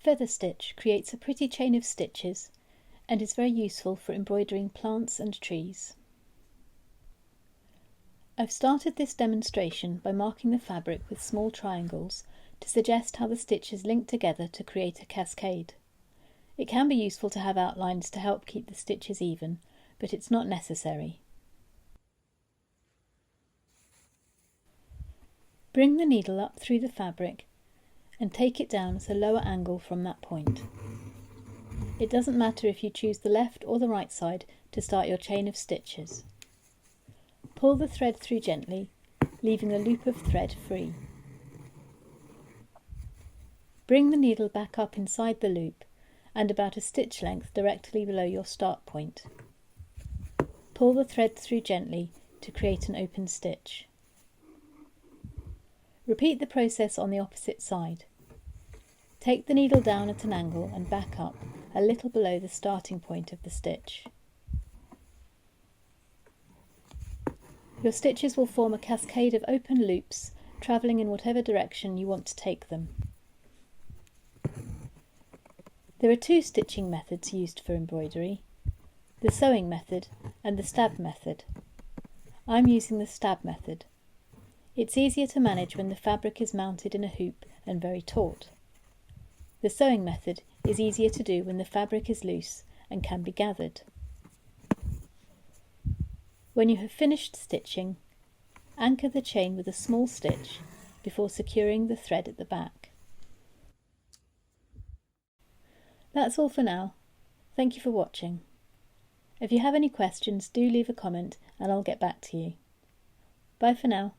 Feather stitch creates a pretty chain of stitches and is very useful for embroidering plants and trees. I've started this demonstration by marking the fabric with small triangles to suggest how the stitches link together to create a cascade. It can be useful to have outlines to help keep the stitches even, but it's not necessary. Bring the needle up through the fabric and take it down at a lower angle from that point. It doesn't matter if you choose the left or the right side to start your chain of stitches. Pull the thread through gently, leaving a loop of thread free. Bring the needle back up inside the loop and about a stitch length directly below your start point. Pull the thread through gently to create an open stitch. Repeat the process on the opposite side. Take the needle down at an angle and back up a little below the starting point of the stitch. Your stitches will form a cascade of open loops, travelling in whatever direction you want to take them. There are two stitching methods used for embroidery, the sewing method and the stab method. I'm using the stab method. It's easier to manage when the fabric is mounted in a hoop and very taut. The sewing method is easier to do when the fabric is loose and can be gathered. When you have finished stitching, anchor the chain with a small stitch before securing the thread at the back. That's all for now. Thank you for watching. If you have any questions, do leave a comment and I'll get back to you. Bye for now.